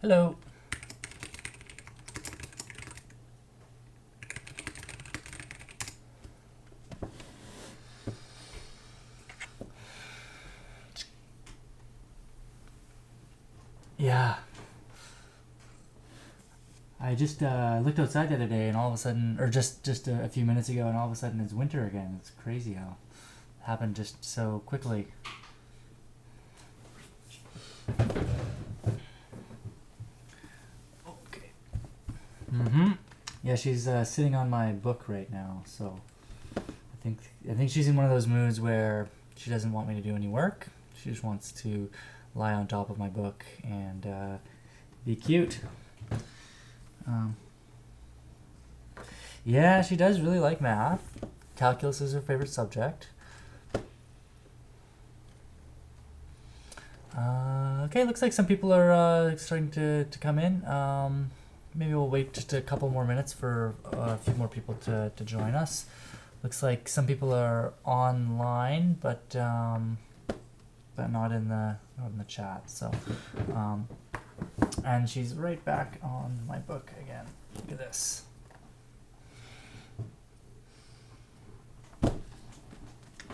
Hello. Yeah. I just looked outside the other day, and all of a sudden, or just a few minutes ago, and all of a sudden it's winter again. It's crazy how it happened just so quickly. Okay. Yeah, she's sitting on my book right now, so I think she's in one of those moods where she doesn't want me to do any work. She just wants to lie on top of my book and be cute. Yeah, she does really like math. Calculus is her favorite subject. Okay, looks like some people are starting to come in. Maybe we'll wait just a couple more minutes for a few more people to join us. Looks like some people are online, but not in the chat. So, and she's right back on my book again. Look at this.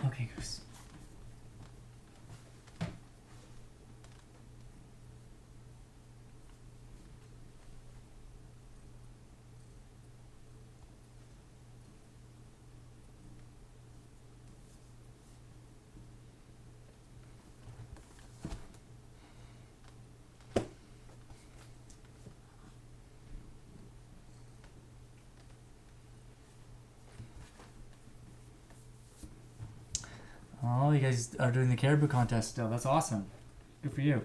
Okay, Goose. Oh, you guys are doing the caribou contest still. That's awesome. Good for you.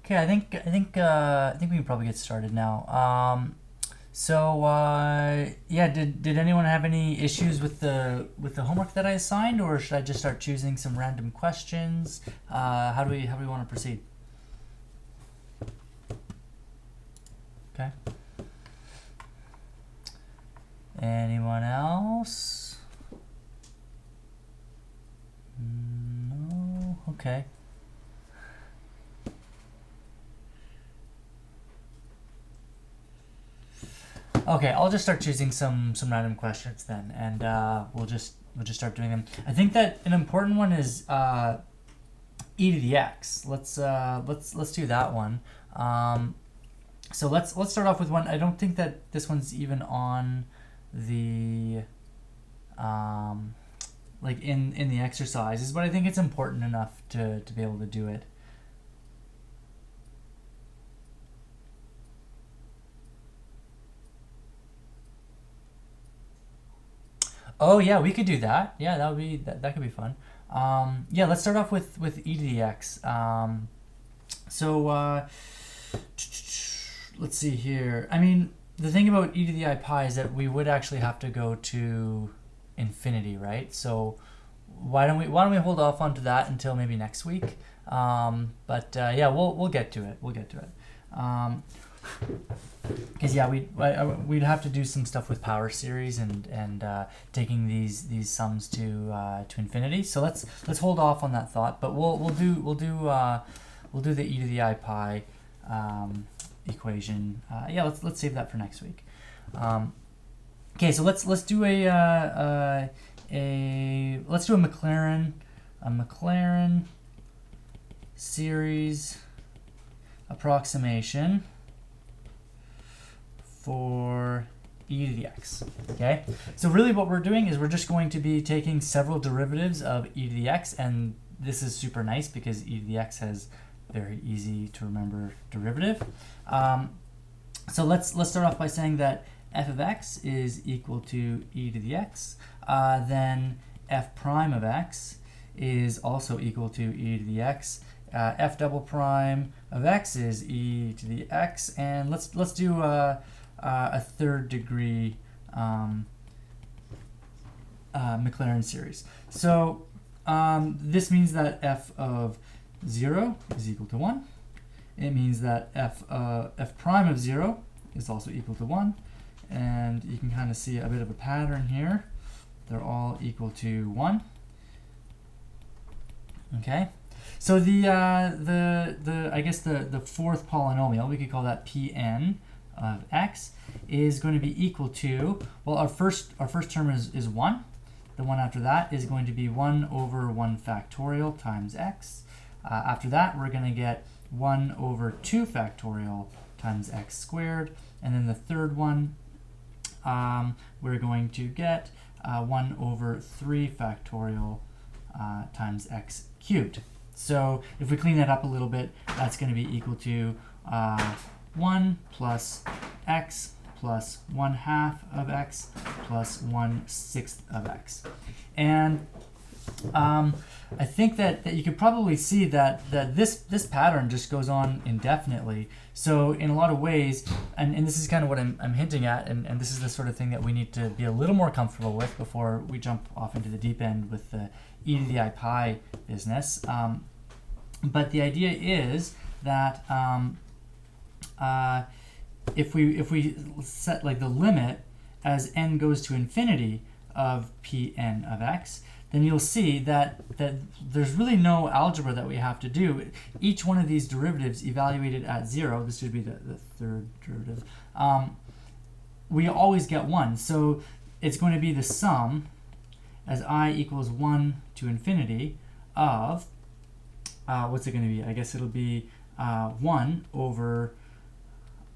Okay, I think we can probably get started now. Yeah, did anyone have any issues with the homework that I assigned, or should I just start choosing some random questions? How do we want to proceed? Okay. Anyone else? No. Okay. Okay, I'll just start choosing some random questions then, and we'll just start doing them. I think that an important one is e to the x. Let's do that one. So let's start off with one. I don't think that this one's even on the like in the exercises, but I think it's important enough to be able to do it. Oh yeah, we could do that. Yeah, that could be fun. Yeah, let's start off with e to the x. Let's see here. I mean, the thing about e to the I pi is that we would actually have to go to infinity, right? So why don't we hold off onto that until maybe next week? Yeah, we'll get to it. We'll get to it. Because yeah, we'd have to do some stuff with power series and taking these sums to infinity. So let's hold off on that thought. But we'll do the e to the I pi equation. Yeah, let's save that for next week. Okay, so let's do a Mclaren series approximation for e to the x. Okay, so really what we're doing is we're just going to be taking several derivatives of e to the x, and this is super nice because e to the x has very easy to remember derivative. So let's start off by saying that f of x is equal to e to the x. Then f prime of x is also equal to e to the x. F double prime of x is e to the x, and let's do a third degree Mclaren series. So this means that f of 0 is equal to 1. It means that f prime of 0 is also equal to 1, and you can kind of see a bit of a pattern here. They're all equal to 1. Okay. So I guess the fourth polynomial, we could call that Pn of x, is going to be equal to, well, our first term is 1. The one after that is going to be 1 over 1 factorial times x. After that, we're going to get 1 over 2 factorial times x squared. And then the third one, we're going to get 1 over 3 factorial times x cubed. So if we clean that up a little bit, that's going to be equal to 1 plus x plus 1/2 of x plus 1/6 of x. And I think that you could probably see that this pattern just goes on indefinitely. So in a lot of ways, and this is kind of what I'm hinting at, and this is the sort of thing that we need to be a little more comfortable with before we jump off into the deep end with the e to the I pi business. But the idea is that if we set like the limit as n goes to infinity of Pn of x, then you'll see that there's really no algebra that we have to do. Each one of these derivatives evaluated at 0, this would be the third derivative, we always get 1. So it's going to be the sum as I equals 1 to infinity of, what's it going to be? I guess it'll be 1 over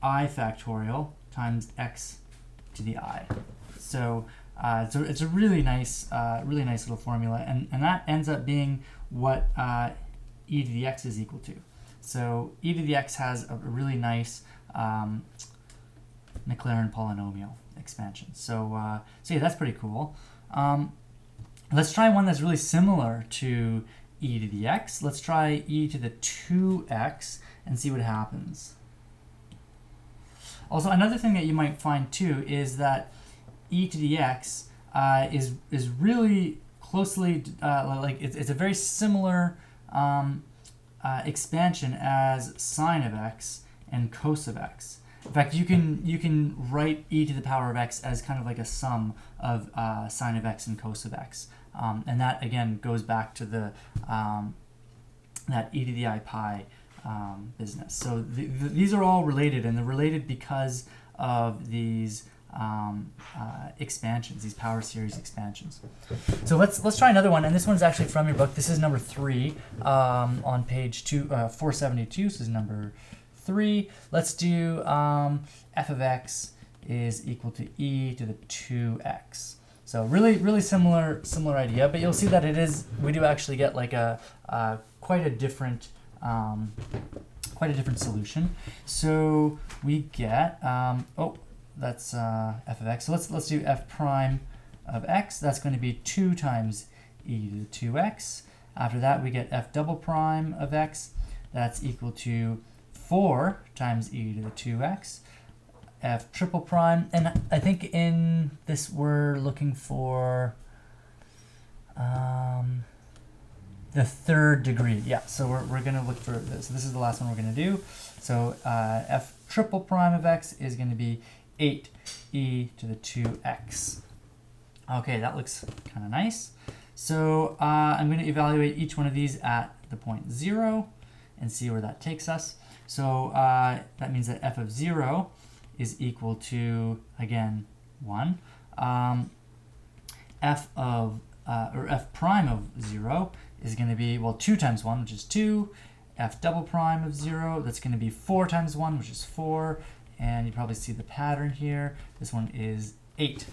I factorial times x to the I. So it's a really nice little formula, and that ends up being what e to the x is equal to. So e to the x has a really nice Mclaren polynomial expansion. So yeah, that's pretty cool. Let's try one that's really similar to e to the x. Let's try e to the 2x and see what happens. Also, another thing that you might find too is that e to the x is really closely like it's a very similar expansion as sine of x and cos of x. In fact, you can write e to the power of x as kind of like a sum of sine of x and cos of x, and that again goes back to the that e to the I pi business. So these are all related, and they're related because of these expansions, these power series expansions. So let's try another one, and this one's actually from your book. This is number 3 on page 472. So this is number 3. Let's do f of x is equal to e to the 2x. So really similar idea, but you'll see that we do actually get like a quite a different solution. So we get that's f of x. So let's do f prime of x. That's going to be 2 times e to the 2x. After that, we get f double prime of x. That's equal to 4 times e to the 2x. F triple prime, and I think in this we're looking for the third degree. Yeah, so we're going to look for this. So this is the last one we're going to do. So f triple prime of x is going to be 8e to the 2x. Okay, that looks kind of nice. So I'm going to evaluate each one of these at the point 0 and see where that takes us. So that means that f of 0 is equal to, again, 1. F prime of 0 is going to be, well, 2 times 1, which is 2. F double prime of 0, that's going to be 4 times 1, which is 4. and you probably see the pattern here. This one is 8.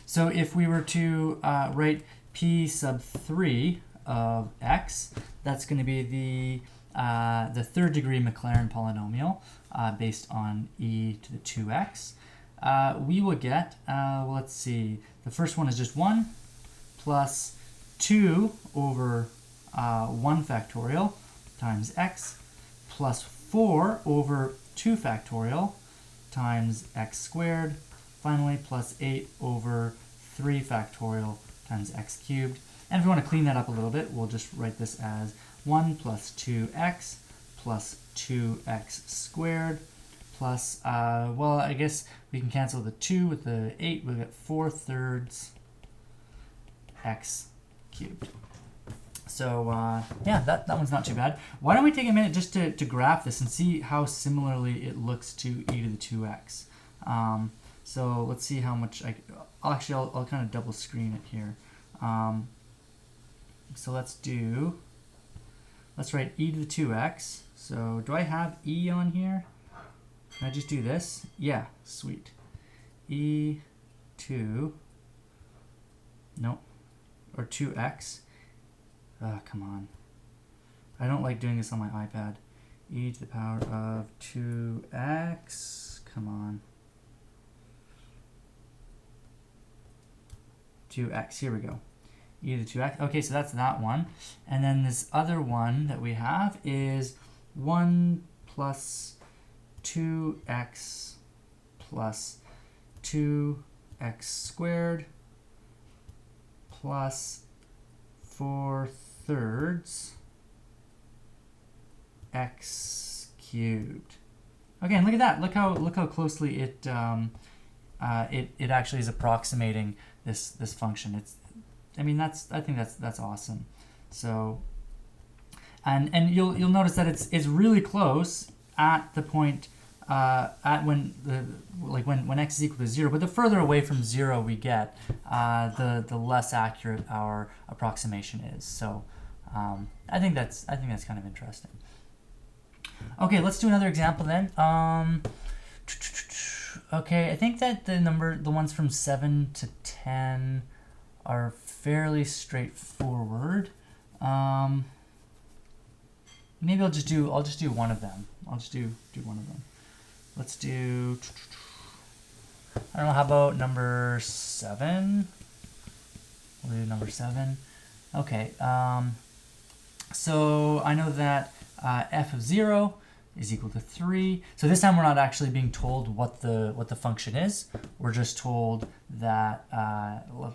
So if we were to write p sub 3 of x, that's going to be the third degree Mclaren polynomial based on e to the 2x. We will get, well, let's see, the first one is just 1 plus 2 over 1 factorial times x plus 4 over 2 factorial times x squared, finally plus 8 over 3 factorial times x cubed. And if we want to clean that up a little bit, we'll just write this as 1 plus 2x plus 2x squared plus, well, I guess we can cancel the 2 with the 8. We'll get 4/3 x cubed. So yeah, that one's not too bad. Why don't we take a minute just to graph this and see how similarly it looks to e to the 2x. So let's see how much I'll kind of double screen it here. So let's write e to the 2x. So do I have e on here? Can I just do this? Yeah, sweet. e2, no, or 2x. Come on. I don't like doing this on my iPad. E to the power of 2x. Come on. 2x. Here we go. E to the 2x. Okay, so that's that one. And then this other one that we have is 1 plus 2x plus 2x squared plus 4/3 x cubed. Again, look at that. Look how closely it actually is approximating this function. I think that's awesome. So and you'll notice that it's really close at the point at when x is equal to 0, but the further away from 0 we get, the less accurate our approximation is. So I think that's kind of interesting. Okay, let's do another example then. Okay, I think that the ones from 7 to 10 are fairly straightforward. Maybe I'll just do one of them. I'll just do one of them. Let's do, I don't know, how about number 7? We'll do number 7. Okay, so I know that f of 0 is equal to 3. So this time we're not actually being told what the function is. We're just told that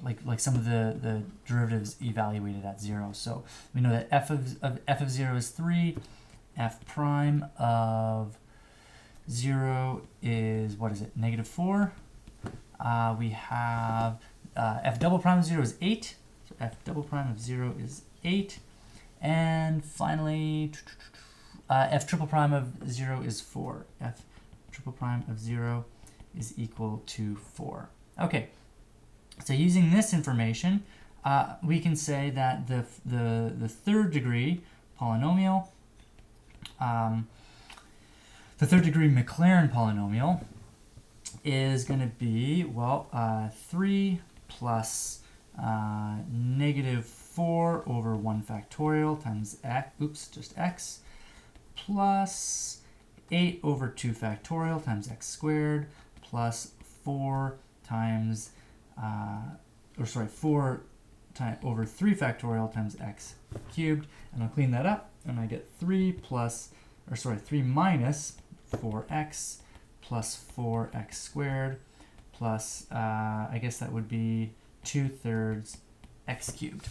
like some of the derivatives evaluated at 0. So we know that f of 0 is 3. F prime of 0 is, what is it, -4. We have f double prime of 0 is 8. So f double prime of 0 is 8. And finally, f triple prime of 0 is 4. F triple prime of 0 is equal to 4. Okay, so using this information, we can say that the third degree polynomial, the third degree Mclaren polynomial is going to be, well, 3 plus -4 over 1 factorial times x, plus 8 over 2 factorial times x squared, plus 4 times, 4 over 3 factorial times x cubed, and I'll clean that up, and I get 3 minus 4x plus 4x squared plus, I guess that would be 2/3 x cubed.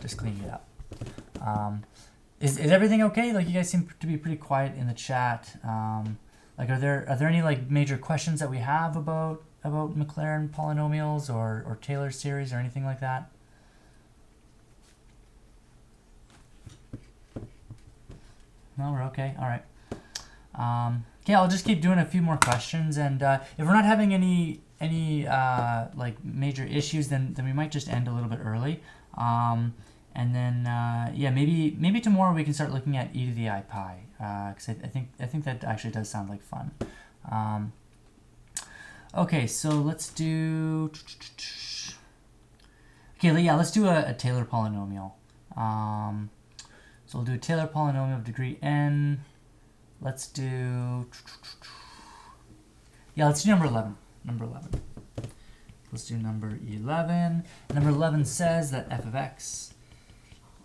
Just cleaning it up. Is everything okay? Like, you guys seem to be pretty quiet in the chat. Like, are there any like major questions that we have about Mclaren polynomials or Taylor series or anything like that? No, we're okay. All right. Okay, I'll just keep doing a few more questions, and if we're not having any like major issues, then we might just end a little bit early. And then yeah, maybe tomorrow we can start looking at e to the I pi, because I think that actually does sound like fun. Okay, so let's do. Okay, yeah, let's do a Taylor polynomial. So we'll do a Taylor polynomial of degree n. Let's do. Yeah, let's do number 11. Number 11. Let's do number 11. Number 11 says that f of x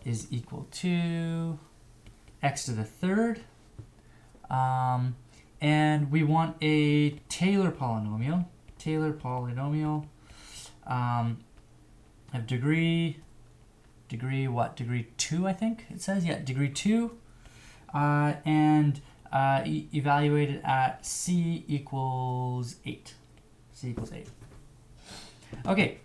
is equal to x to the third. And we want a Taylor polynomial. Taylor polynomial of degree what? Degree 2, I think it says. Yeah, degree 2. And evaluate it at c equals 8. C equals 8. Okay,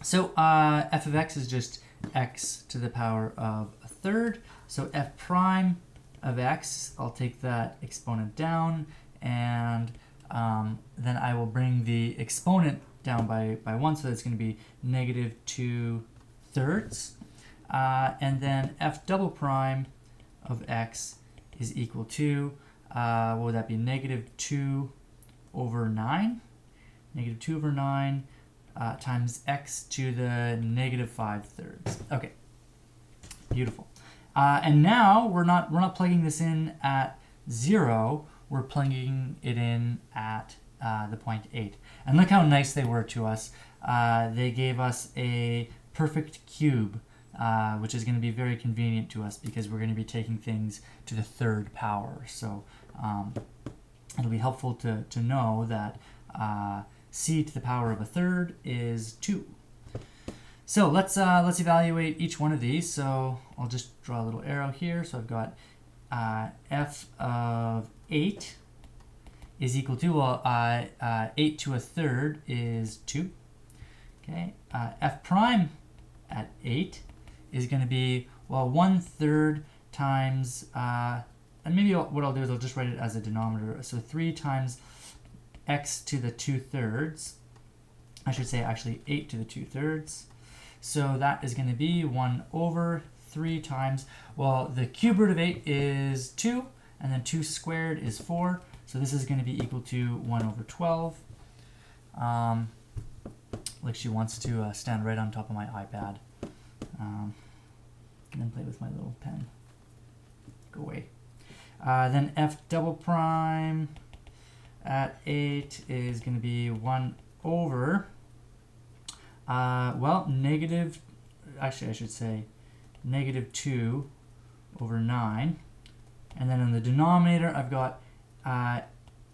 so f of x is just x to the power of a third. So f prime of x, I'll take that exponent down, and then I will bring the exponent down by 1, so that's going to be negative 2/3. And then f double prime of x is equal to, what would that be, negative 2/9? Negative 2/9 times x to the negative 5/3. Okay, beautiful. And now we're not plugging this in at 0. We're plugging it in at the point 8. And look how nice they were to us. They gave us a perfect cube, which is going to be very convenient to us because we're going to be taking things to the third power. So it'll be helpful to know that c to the power of a third is 2. So let's evaluate each one of these. So I'll just draw a little arrow here. So I've got f of 8 is equal to, well, 8 to a third is 2. Okay, f prime at 8 is going to be, well, 1/3 times, and maybe what I'll do is I'll just write it as a denominator. So 3 times x to the 2/3. I should say actually 8 to the 2/3. So that is going to be 1/3 times, well, the cube root of 8 is 2, and then 2 squared is 4. So this is going to be equal to 1/12. Like she wants to stand right on top of my iPad. And then play with my little pen. Go away. Then f double prime at 8 is going to be 1/, well, negative, actually I should say negative 2/9. And then in the denominator I've got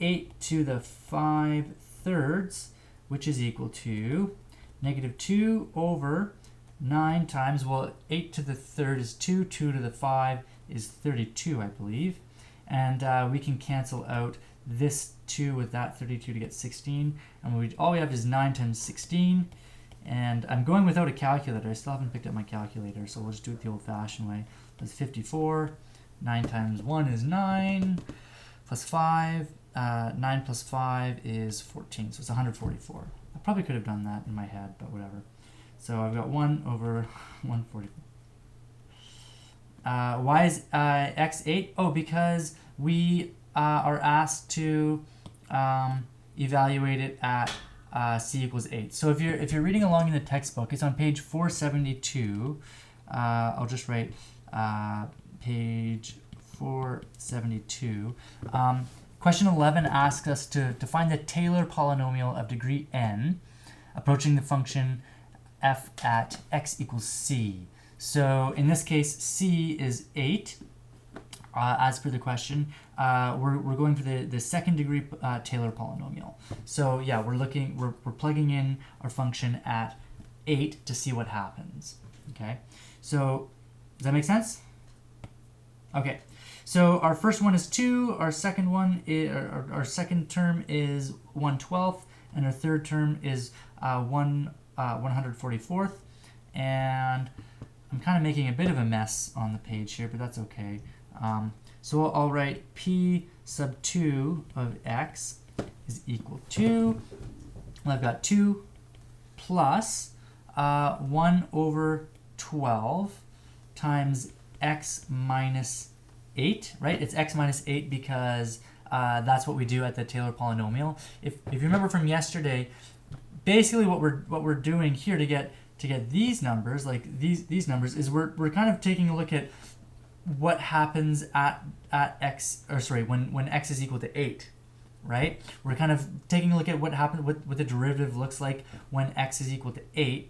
8 to the 5/3, which is equal to negative 2/9 times, well, 8 to the third is 2, 2 to the 5 is 32, I believe. And we can cancel out this 2 with that 32 to get 16. And all we have is 9 times 16. And I'm going without a calculator. I still haven't picked up my calculator, so we'll just do it the old-fashioned way. That's 54. 9 times 1 is 9, plus 5. 9 plus 5 is 14, so it's 144. I probably could have done that in my head, but whatever. So I've got 1/144. Why is x 8? Oh, because we are asked to evaluate it at c equals 8. So if you're reading along in the textbook, it's on page 472. I'll just write page 472. Question 11 asks us to find the Taylor polynomial of degree n approaching the function f at x equals c. So in this case, c is 8. As per the question, we're going for the second degree Taylor polynomial. So yeah, we're plugging in our function at 8 to see what happens. Okay, so does that make sense? Okay, so our first one is 2. Our second one is, our second term is 1/12, and our third term is 1/144th. And I'm kind of making a bit of a mess on the page here, but that's okay. So I'll write p sub 2 of x is equal to, well, I've got 2 plus 1/12 12 times x minus 8, right? It's x minus 8 because that's what we do at the Taylor polynomial. If you remember from yesterday, basically what we're doing here to get these numbers, like these numbers, is we're kind of taking a look at what happens at x, or sorry, when x is equal to 8, right? We're kind of taking a look at what happened, what the derivative looks like when x is equal to 8,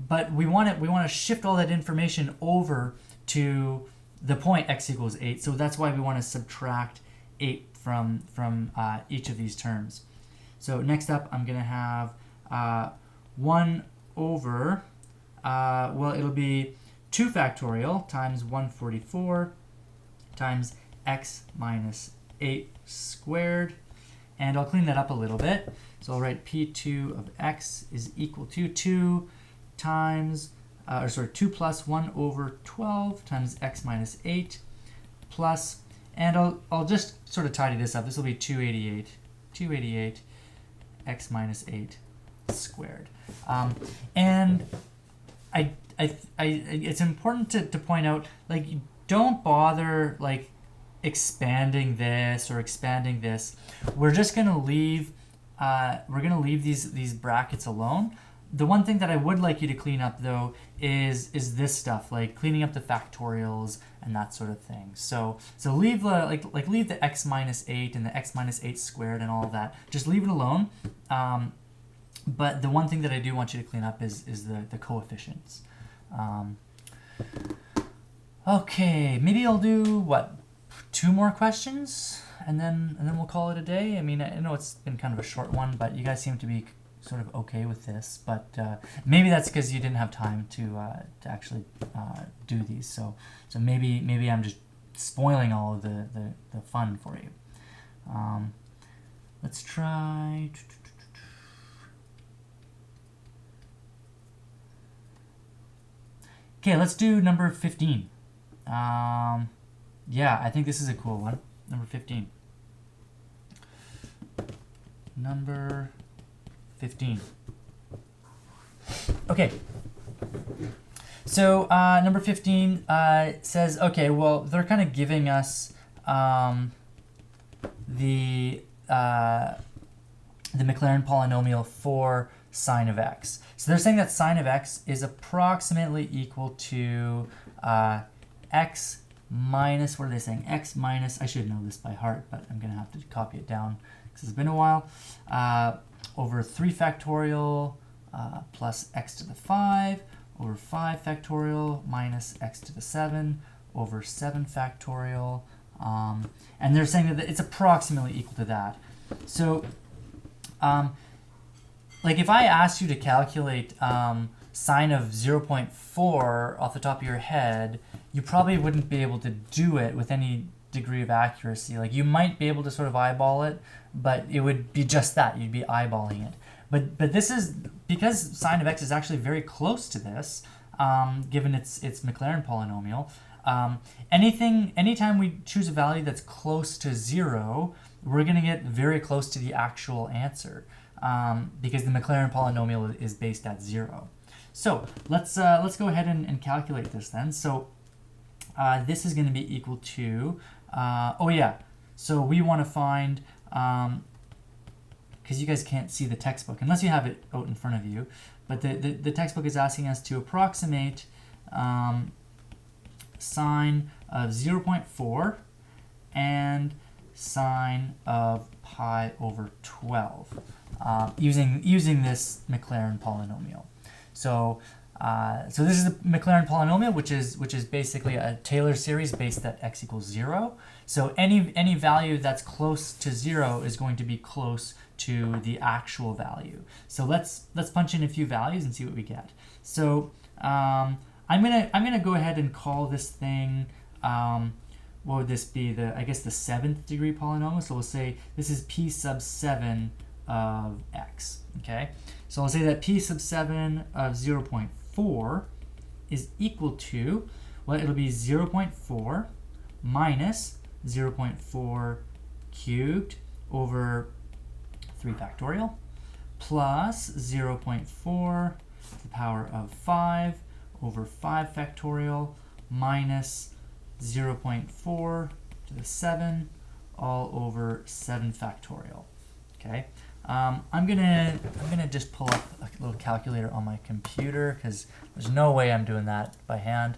but we want to shift all that information over to the point x equals 8. So that's why we want to subtract 8 from each of these terms. So next up, I'm going to have 1 over, well, it'll be 2 factorial times 144 times x minus 8 squared. And I'll clean that up a little bit. So I'll write P2 of x is equal to 2 times, 2 plus 1 over 12 times x minus 8 plus, and I'll just sort of tidy this up. This will be 288 x minus 8 squared. And it's important to point out, like, don't bother like expanding this or expanding this. We're just gonna leave these brackets alone. The one thing that I would like you to clean up though is this stuff, like cleaning up the factorials and that sort of thing. So leave the leave the x minus 8 and the x minus 8 squared and all of that. Just leave it alone. But the one thing that I do want you to clean up is the coefficients. Okay, maybe I'll do what, 2 more questions and then we'll call it a day. I mean, I know it's been kind of a short one, but you guys seem to be sort of okay with this. But maybe that's because you didn't have time to actually do these. So maybe I'm just spoiling all of the fun for you. Let's try. Okay, let's do number 15. Yeah, I think this is a cool one. Number 15. Number 15. Okay. So number 15 says, okay, well, they're kind of giving us the Mclaren polynomial for sine of x. So they're saying that sine of x is approximately equal to x minus, what are they saying? X minus, I should know this by heart, but I'm going to have to copy it down because it's been a while, over 3 factorial plus x to the 5 over 5 factorial minus x to the 7 over 7 factorial. And they're saying that it's approximately equal to that. So, like if I asked you to calculate sine of 0.4 off the top of your head, you probably wouldn't be able to do it with any degree of accuracy. Like you might be able to sort of eyeball it, but it would be just that, you'd be eyeballing it. But this is, because sine of x is actually very close to this, given its Mclaren polynomial, anytime we choose a value that's close to 0, we're going to get very close to the actual answer, because the Mclaren polynomial is based at 0. So let's go ahead and calculate this then. So this is going to be equal to, so we want to find, because you guys can't see the textbook unless you have it out in front of you, but the textbook is asking us to approximate sine of 0.4 and sine of pi over 12 using this Mclaren polynomial. So so this is the Mclaren polynomial, which is basically a Taylor series based at x equals 0. So any value that's close to 0 is going to be close to the actual value. So let's punch in a few values and see what we get. So I'm gonna go ahead and call this thing, what would this be? I guess the 7th degree polynomial. So we'll say this is p sub 7 of x. Okay. So I'll say that p sub 7 of 0.4 is equal to, well, it'll be 0.4 minus 0.4 cubed over 3 factorial plus 0.4 to the power of 5 over 5 factorial minus 0.4 to the 7 all over 7 factorial. Okay, I'm gonna just pull up a little calculator on my computer because there's no way I'm doing that by hand.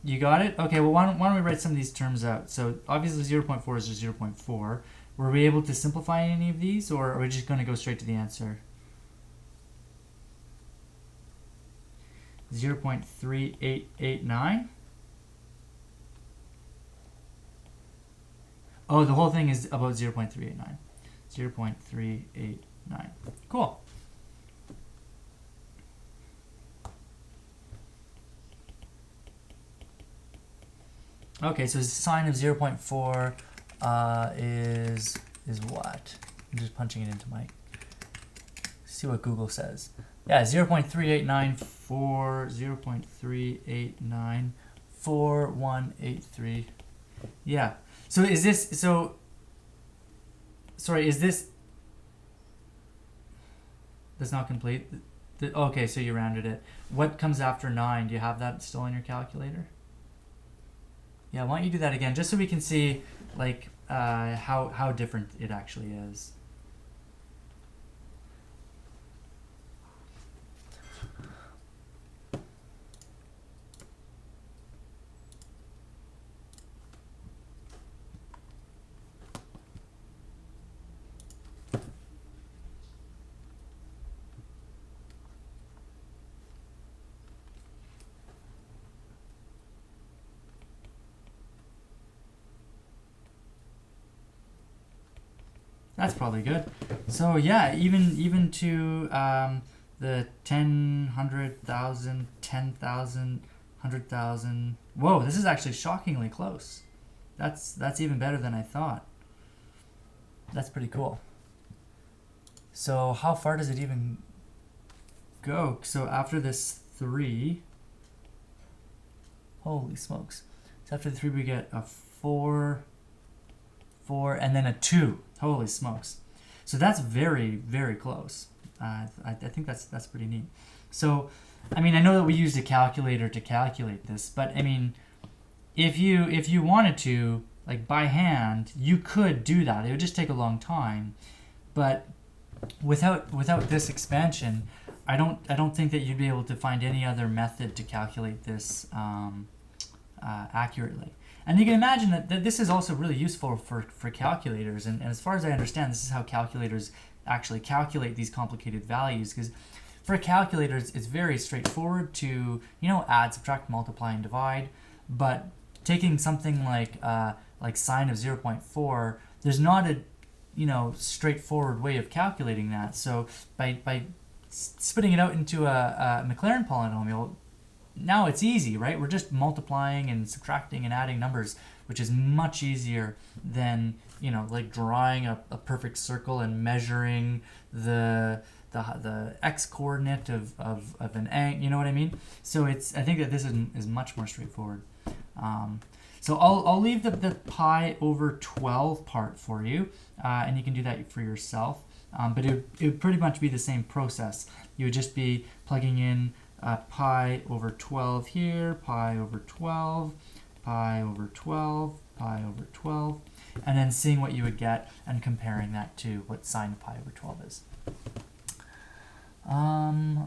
You got it? Okay, well why don't we write some of these terms out? So obviously 0.4 is just 0.4. Were we able to simplify any of these, or are we just going to go straight to the answer? 0.3889? Oh, the whole thing is about 0.389. 0.389. Cool. Okay, so sine of 0.4 is what? I'm just punching it into my, see what Google says. Yeah, 0.389 0.3894183. Yeah. So is this, so sorry, is this, that's not complete? Okay, so you rounded it. What comes after 9? Do you have that still in your calculator? Yeah, why don't you do that again, just so we can see like how different it actually is. That's probably good. So yeah, even to the 10, 100,000, 10,000, 100,000. Whoa, this is actually shockingly close. That's even better than I thought. That's pretty cool. So how far does it even go? So after this 3, holy smokes. So after the 3 we get a 4, 4, and then a 2. Holy smokes. So that's very, very close. I think that's pretty neat. So, I mean, I know that we used a calculator to calculate this, but I mean, if you wanted to, like by hand, you could do that. It would just take a long time. But without this expansion, I don't think that you'd be able to find any other method to calculate this accurately. And you can imagine that this is also really useful for calculators. And as far as I understand, this is how calculators actually calculate these complicated values. Because for calculators, it's very straightforward to, add, subtract, multiply, and divide. But taking something like sine of 0.4, there's not a, straightforward way of calculating that. So by splitting it out into a Mclaren polynomial, now it's easy, right? We're just multiplying and subtracting and adding numbers, which is much easier than, like drawing a perfect circle and measuring the x coordinate of an angle, you know what I mean? So I think that this is much more straightforward. So I'll leave the pi over 12 part for you, and you can do that for yourself. But it would pretty much be the same process. You would just be plugging in pi over 12 here, pi over 12, pi over 12, pi over 12, and then seeing what you would get and comparing that to what sine of pi over 12 is.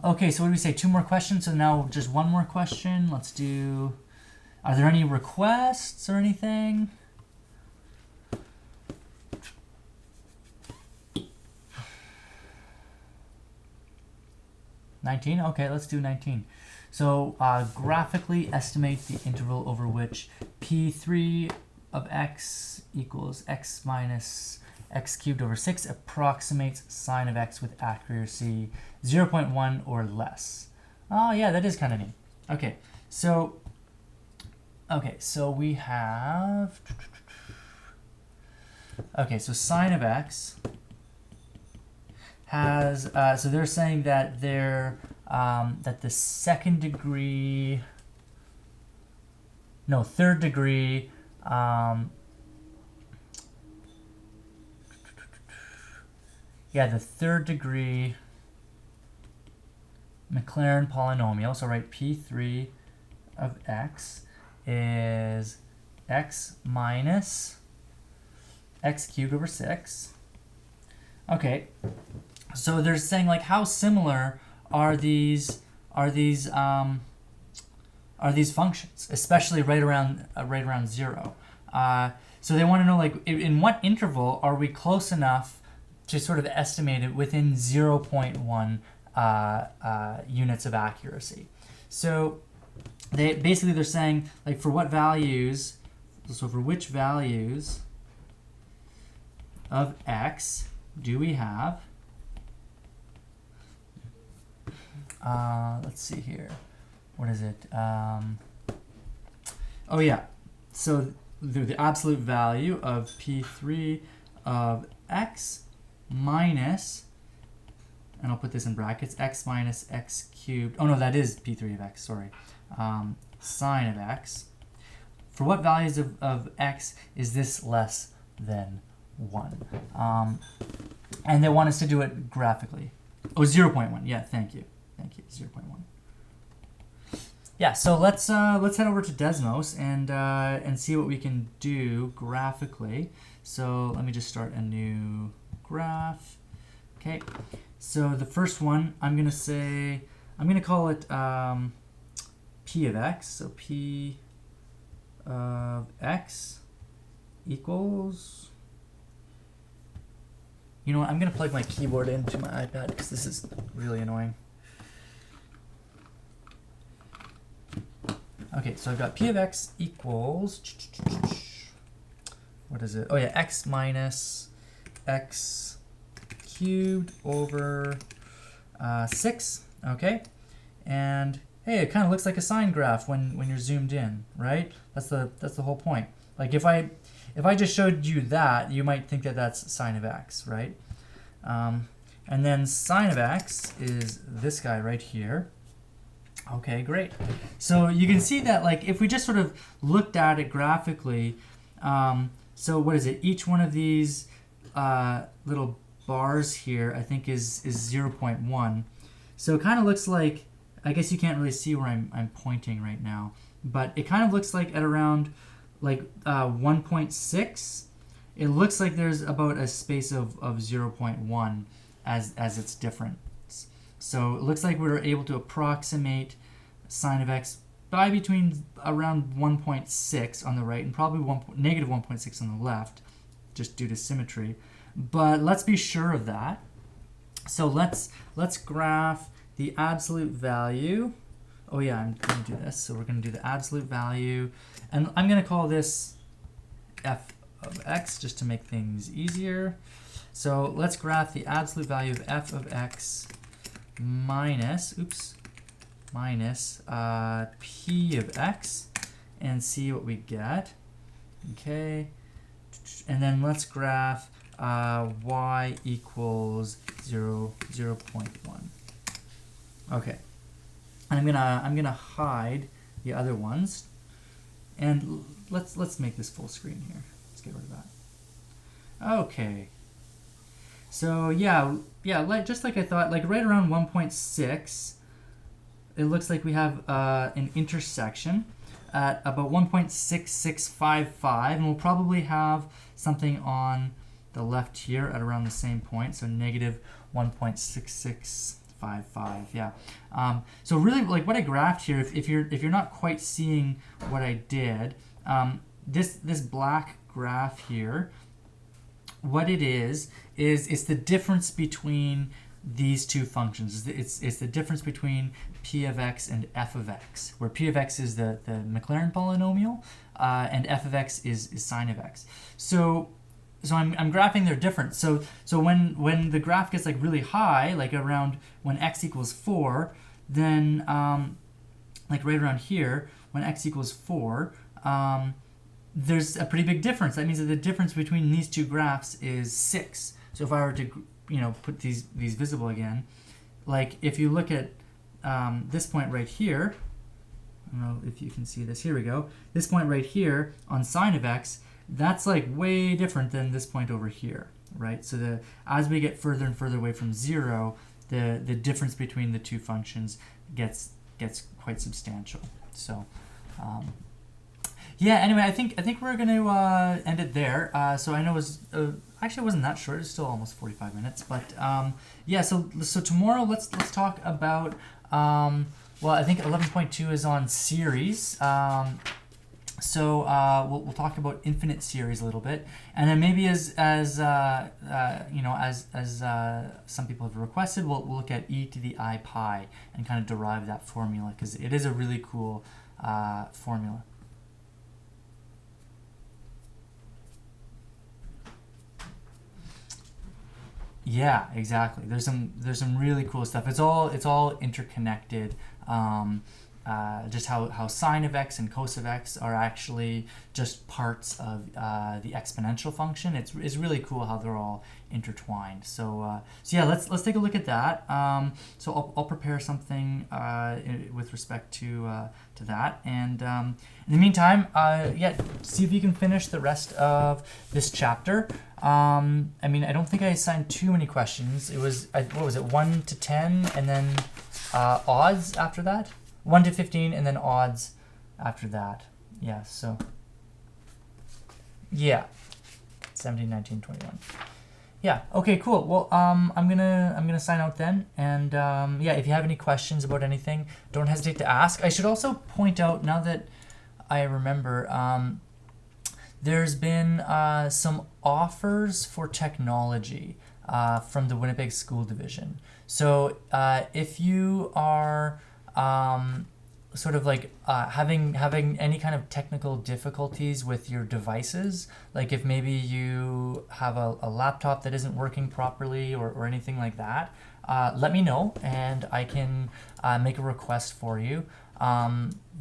Okay, so what do we say? 2 more questions, so now just 1 more question. Let's do, are there any requests or anything? $19? Okay, let's do 19. So graphically estimate the interval over which P3 of x equals x minus x cubed over 6 approximates sine of x with accuracy 0.1 or less. Oh yeah, that is kind of neat. Okay, so we have, so sine of x has, so they're saying that that the third degree, the third degree Mclaren polynomial, so write P3 of x is x minus x cubed over 6. Okay, so they're saying like how similar are these functions, especially right around 0. So they want to know like in what interval are we close enough to sort of estimate it within 0.1 units of accuracy. So they're saying like for what values, so for which values of x do we have, let's see here, what is it, oh yeah, so the absolute value of P3 of x minus, and I'll put this in brackets, x minus x cubed, oh no, that is P3 of x, sorry, sine of x. For what values of x is this less than 1? And they want us to do it graphically. Oh, 0.1, yeah, thank you, 0.1. Yeah, so let's head over to Desmos and see what we can do graphically. So let me just start a new graph. Okay, so the first one I'm gonna call it P of x. So P of x equals. You know what? I'm gonna plug my keyboard into my iPad because this is really annoying. Okay, so I've got P of x equals, what is it? Oh yeah, x minus x cubed over 6, okay? And hey, it kind of looks like a sine graph when you're zoomed in, right? That's the whole point. Like if I just showed you that, you might think that that's sine of x, right? And then sine of x is this guy right here. Okay, great. So you can see that like if we just sort of looked at it graphically, so what is it? Each one of these little bars here, I think is 0.1. So it kind of looks like, I guess you can't really see where I'm pointing right now, but it kind of looks like at around like 1.6. It looks like there's about a space of 0.1 as its difference. So it looks like we were able to approximate sine of x by between around 1.6 on the right and probably negative 1.6 on the left, just due to symmetry. But let's be sure of that. So let's graph the absolute value. Oh yeah, I'm going to do this. So we're going to do the absolute value, and I'm going to call this f of x just to make things easier. So let's graph the absolute value of f of x minus p of x and see what we get. Okay, and then let's graph y equals 0.1. Okay, and I'm gonna hide the other ones, and let's make this full screen here. Let's get rid of that. Okay. So yeah, just like I thought, like right around 1.6, it looks like we have an intersection at about 1.6655, and we'll probably have something on the left here at around the same point, so negative 1.6655. Yeah. So really, like what I graphed here, if you're not quite seeing what I did, this black graph here, what it is it's the difference between these two functions. It's the difference between p of x and f of x, where p of x is the Mclaren polynomial, and f of x is sine of x. So I'm graphing their difference. So when the graph gets like really high, like around when x equals 4, then like right around here, when x equals 4, there's a pretty big difference. That means that the difference between these two graphs is 6. So if I were to, put these visible again, like if you look at this point right here, I don't know if you can see this, here we go. This point right here on sine of x, that's like way different than this point over here, right? So as we get further and further away from 0, the difference between the two functions gets quite substantial. So yeah, anyway, I think we're going to end it there. So I know it was actually it wasn't that short. It's still almost 45 minutes, but yeah. So tomorrow let's talk about well, I think 11.2 is on series. So we'll talk about infinite series a little bit, and then maybe as you know, as some people have requested, we'll look at e to the I pi and kind of derive that formula, because it is a really cool formula. Yeah, exactly. There's some really cool stuff. It's all interconnected. Just how sine of x and cos of x are actually just parts of the exponential function. It's really cool how they're all intertwined. So yeah, let's take a look at that. So I'll prepare something with respect to that, and in the meantime, yeah, see if you can finish the rest of this chapter. I mean, I don't think I assigned too many questions. It was what was it, 1 to 10, and then odds after that. 1 to 15, and then odds after that. Yeah, so yeah, 17, 19, 21. Yeah, okay, cool. Well, I'm gonna sign out then, and yeah, if you have any questions about anything, don't hesitate to ask. I should also point out, now that I remember, there's been some offers for technology from the Winnipeg School Division. So if you are sort of like having any kind of technical difficulties with your devices, like if maybe you have a laptop that isn't working properly or anything like that, let me know and I can make a request for you.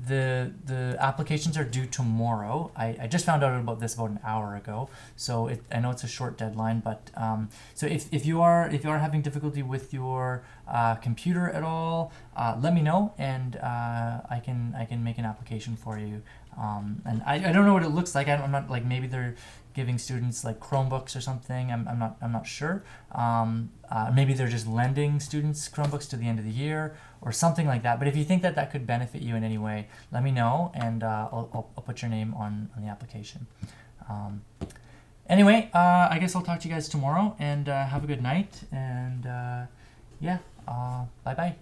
The applications are due tomorrow. I just found out about this about an hour ago, so I know it's a short deadline, but so if you are having difficulty with your computer at all, let me know, and I can make an application for you. And I don't know what it looks like. I'm not, like, maybe they're giving students like Chromebooks or something. I'm not sure. Maybe they're just lending students Chromebooks to the end of the year or something like that. But if you think that could benefit you in any way, let me know, and I'll put your name on the application. Anyway, I guess I'll talk to you guys tomorrow, and have a good night, and yeah, bye bye.